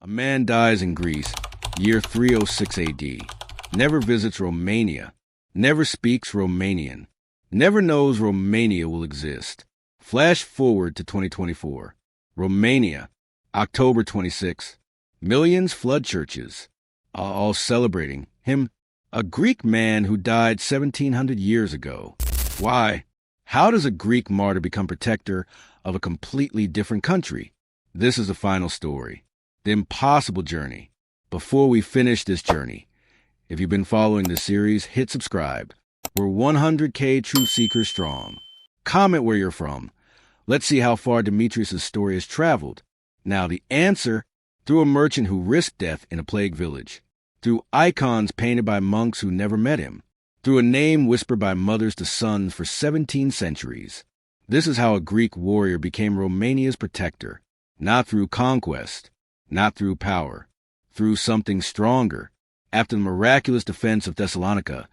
A man dies in Greece, year 306 AD, never visits Romania, never speaks Romanian, never knows Romania will exist. Flash forward to 2024. Romania, October 26. Millions flood churches, all celebrating him, a Greek man who died 1,700 years ago. Why? How does a Greek martyr become protector of a completely different country? This is the final story. The impossible journey. Before we finish this journey, if you've been following this series, hit subscribe. We're 100K truth seekers strong. Comment where you're from. Let's see how far Demetrius' story has traveled. Now, the answer: through a merchant who risked death in a plague village, through icons painted by monks who never met him, through a name whispered by mothers to sons for 17 centuries. This is how a Greek warrior became Romania's protector, not through conquest, not through power, through something stronger. After the miraculous defense of Thessalonica,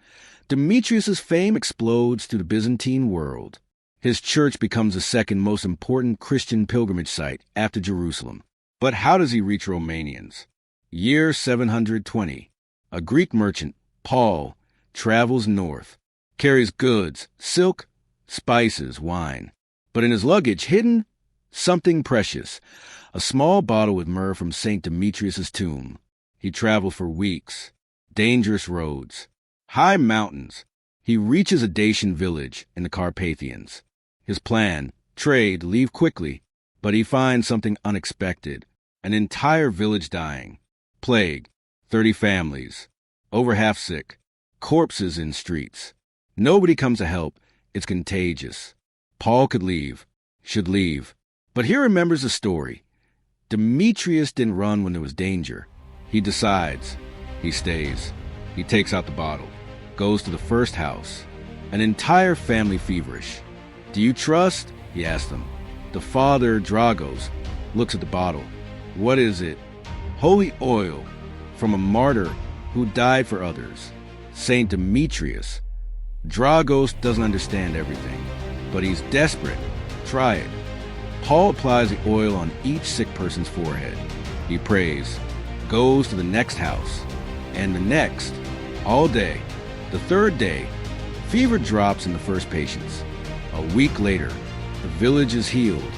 Demetrius' fame explodes to the Byzantine world. His church becomes the second most important Christian pilgrimage site after Jerusalem. But how does he reach Romanians? Year 720. A Greek merchant, Paul, travels north, carries goods, silk, spices, wine. But in his luggage, hidden something precious, a small bottle with myrrh from Saint Demetrius' tomb. He traveled for weeks, dangerous roads, high mountains. He reaches a Dacian village in the Carpathians. His plan: trade, leave quickly. But he finds something unexpected: an entire village dying. Plague, 30 families, over half sick, corpses in streets. Nobody comes to help. It's contagious. Paul could leave, should leave. But he remembers the story. Demetrius didn't run when there was danger. He decides. He stays. He takes out the bottle, goes to the first house. An entire family feverish. "Do you trust?" he asks them. The father, Dragos, looks at the bottle. What is it? Holy oil from a martyr who died for others. Saint Demetrius. Dragos doesn't understand everything, but he's desperate. Try it. Paul applies the oil on each sick person's forehead. He prays, goes to the next house, and the next, all day. The third day, fever drops in the first patients. A week later, the village is healed.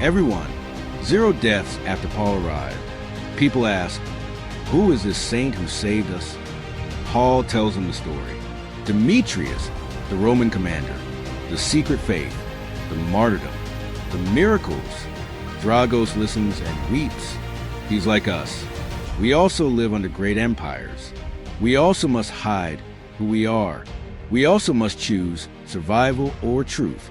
Everyone. 0 deaths after Paul arrived. People ask, who is this saint who saved us? Paul tells them the story. Demetrius, the Roman commander, the secret faith, the martyrdom, the miracles. Dragos listens and weeps. He's like us. We also live under great empires. We also must hide who we are. We also must choose survival or truth.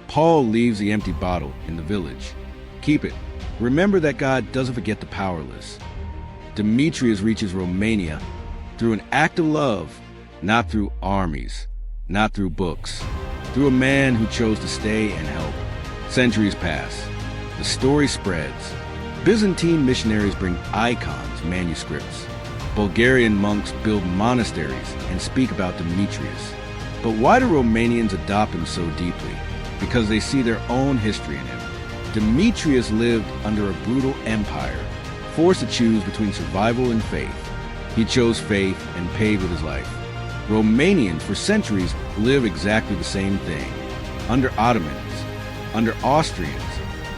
Paul leaves the empty bottle in the village. Keep it. Remember that God doesn't forget the powerless. Demetrius reaches Romania through an act of love, not through armies, not through books, through a man who chose to stay and help. Centuries pass. The story spreads. Byzantine missionaries bring icons, manuscripts. Bulgarian monks build monasteries and speak about Demetrius. But why do Romanians adopt him so deeply? Because they see their own history in him. Demetrius lived under a brutal empire, forced to choose between survival and faith. He chose faith and paid with his life. Romanians for centuries live exactly the same thing. Under Ottomans, under Austrians,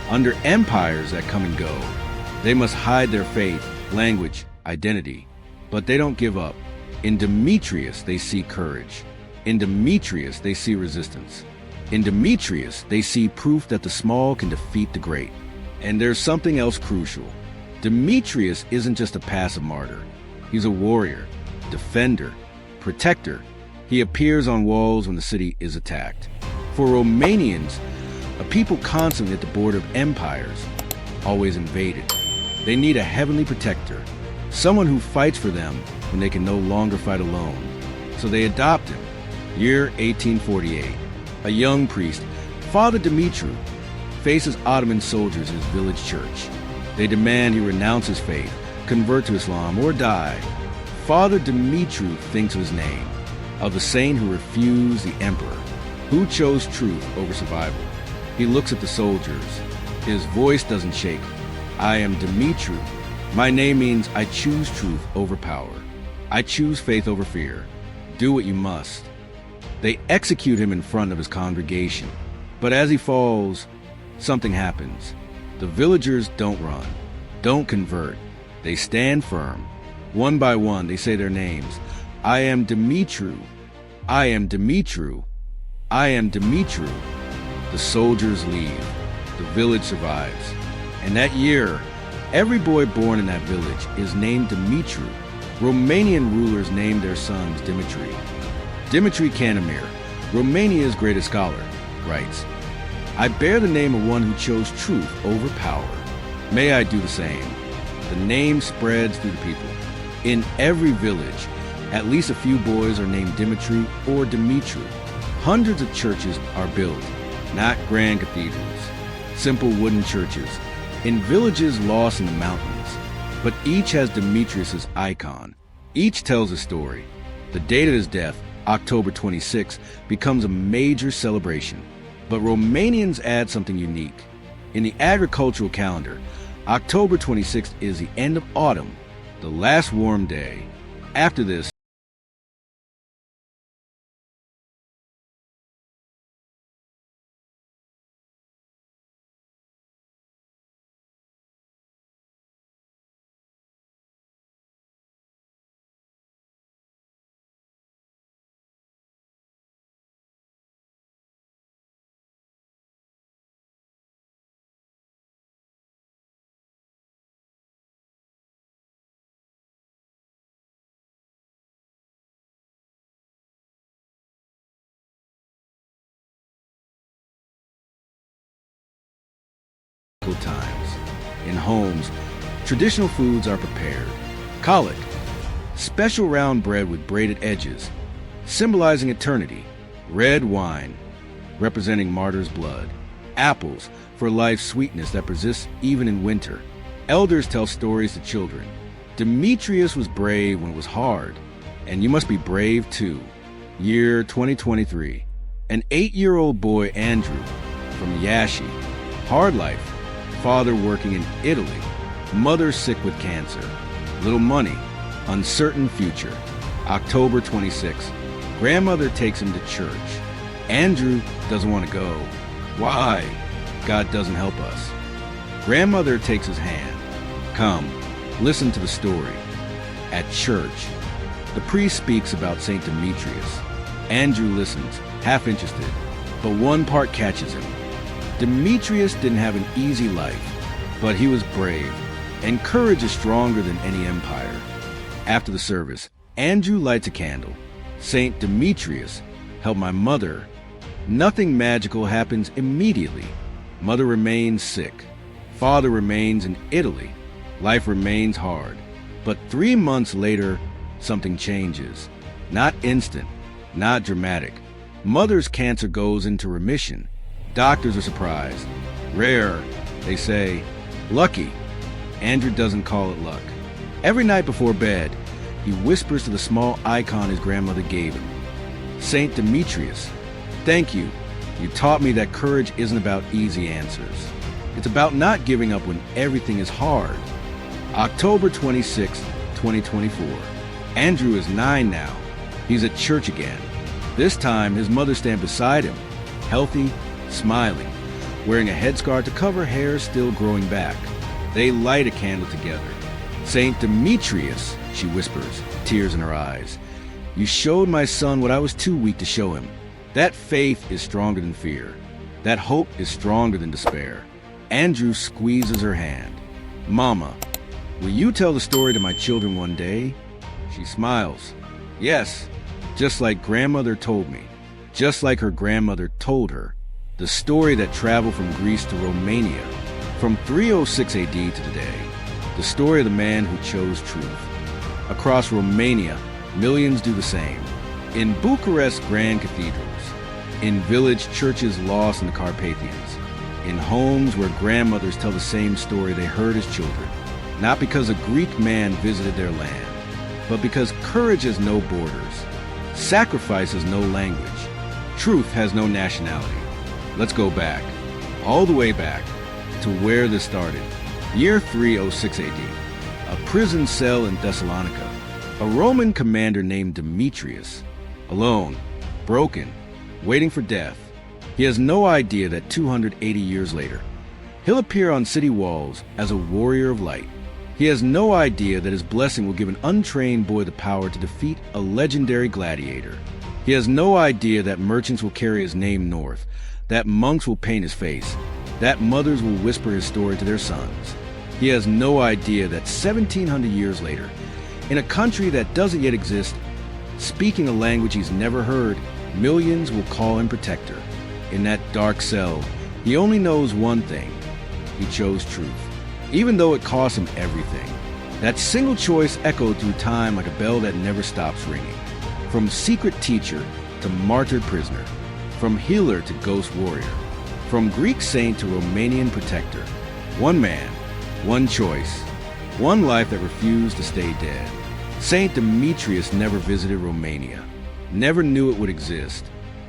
under empires that come and go. They must hide their faith, language, identity. But they don't give up. In Demetrius, they see courage. In Demetrius, they see resistance. In Demetrius, they see proof that the small can defeat the great. And there's something else crucial. Demetrius isn't just a passive martyr. He's a warrior, defender, protector. He appears on walls when the city is attacked. For Romanians, a people constantly at the border of empires, always invaded. They need a heavenly protector, someone who fights for them when they can no longer fight alone. So they adopt him. Year 1848. A young priest, Father Demetrius, faces Ottoman soldiers in his village church. They demand he renounce his faith, convert to Islam, or die. Father Demetrius thinks of his name, of the saint who refused the emperor, who chose truth over survival. He looks at the soldiers. His voice doesn't shake. I am Demetrius, My name means I choose truth over power. I choose faith over fear. Do what you must. They execute him in front of his congregation. But as he falls, something happens. The villagers don't run, don't convert. They stand firm. One by one, they say their names. I am Demetrius. I am Demetrius. I am Demetrius. The soldiers leave. The village survives. And that year, every boy born in that village is named Demetrius. Romanian rulers named their sons Demetri. Demetri Cantemir, Romania's greatest scholar, writes, I bear the name of one who chose truth over power. May I do the same. The name spreads through the people. In every village, at least a few boys are named Demetri or Demetri. Hundreds of churches are built, not grand cathedrals, simple wooden churches, in villages lost in the mountains. But each has Demetrius' icon. Each tells a story. The date of his death, October 26, becomes a major celebration. But Romanians add something unique. In the agricultural calendar, October 26th is the end of autumn, the last warm day. After this, times. In homes, traditional foods are prepared. Colic, special round bread with braided edges, symbolizing eternity. Red wine, representing martyr's blood. Apples, for life's sweetness that persists even in winter. Elders tell stories to children. Demetrius was brave when it was hard, and you must be brave too. Year 2023. An 8-year-old boy, Andrew, from Yashi. Hard life. Father working in Italy, mother sick with cancer, little money, uncertain future. October 26, grandmother takes him to church. Andrew doesn't want to go. Why? God doesn't help us. Grandmother takes his hand. Come, listen to the story. At church, the priest speaks about Saint Demetrius. Andrew listens, half interested, but one part catches him. Demetrius didn't have an easy life, but he was brave, and courage is stronger than any empire. After the service, Andrew lights a candle. Saint Demetrius, help my mother. Nothing magical happens immediately. Mother remains sick. Father remains in Italy. Life remains hard. But 3 months later, something changes. Not instant, not dramatic. Mother's cancer goes into remission. Doctors are surprised. Rare, they say. Lucky. Andrew doesn't call it luck. Every night before bed, he whispers to the small icon his grandmother gave him. Saint Demetrius, thank you. You taught me that courage isn't about easy answers. It's about not giving up when everything is hard. October 26, 2024. Andrew is 9 now. He's at church again. This time, his mother stands beside him, healthy, smiling, wearing a headscarf to cover hair still growing back. They light a candle together. Saint Demetrius, she whispers, tears in her eyes. You showed my son what I was too weak to show him. That faith is stronger than fear. That hope is stronger than despair. Andrew squeezes her hand. Mama, will you tell the story to my children one day? She smiles. Yes, just like grandmother told me. Just like her grandmother told her. The story that traveled from Greece to Romania, from 306 AD to today. The story of the man who chose truth. Across Romania, millions do the same. In Bucharest grand cathedrals, in village churches lost in the Carpathians, in homes where grandmothers tell the same story they heard as children, not because a Greek man visited their land, but because courage has no borders, sacrifice has no language, truth has no nationality. Let's go back, all the way back, to where this started. Year 306 AD. A prison cell in Thessalonica. A Roman commander named Demetrius. Alone, broken, waiting for death. He has no idea that 280 years later, he'll appear on city walls as a warrior of light. He has no idea that his blessing will give an untrained boy the power to defeat a legendary gladiator. He has no idea that merchants will carry his name north, that monks will paint his face, that mothers will whisper his story to their sons. He has no idea that 1,700 years later, in a country that doesn't yet exist, speaking a language he's never heard, millions will call him protector. In that dark cell, he only knows one thing. He chose truth, even though it cost him everything. That single choice echoed through time like a bell that never stops ringing. From secret teacher to martyred prisoner, from healer to ghost warrior, from Greek saint to Romanian protector. One man, one choice, one life that refused to stay dead. Saint Demetrius never visited Romania, never knew it would exist,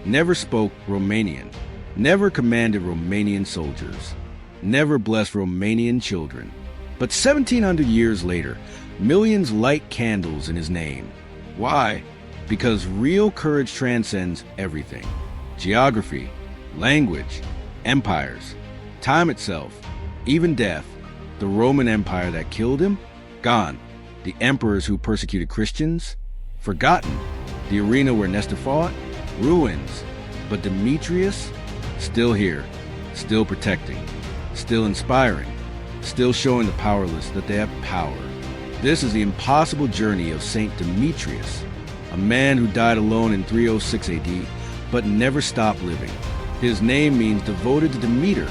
never spoke Romanian, never commanded Romanian soldiers, never blessed Romanian children. But 1,700 years later, millions light candles in his name. Why? Because real courage transcends everything. Geography, language, empires, time itself, even death. The Roman Empire that killed him? Gone. The emperors who persecuted Christians? Forgotten. The arena where Nestor fought? Ruins. But Demetrius? Still here, still protecting, still inspiring, still showing the powerless that they have power. This is the impossible journey of Saint Demetrius, a man who died alone in 306 AD, but never stopped living. His name means devoted to Demeter,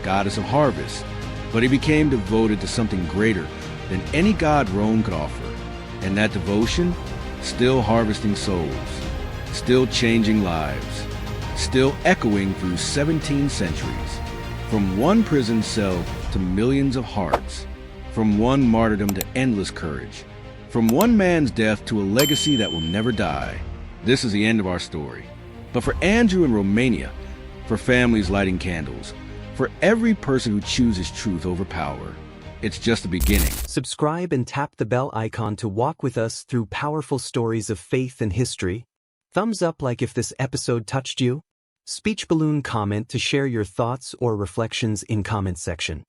goddess of harvest, but he became devoted to something greater than any god Rome could offer. And that devotion, still harvesting souls, still changing lives, still echoing through 17 centuries. From one prison cell to millions of hearts, from one martyrdom to endless courage, from one man's death to a legacy that will never die. This is the end of our story. But for Andrew in Romania, for families lighting candles, for every person who chooses truth over power, it's just the beginning. Subscribe and tap the bell icon to walk with us through powerful stories of faith and history. Thumbs up like if this episode touched you. Speech balloon comment to share your thoughts or reflections in comment section.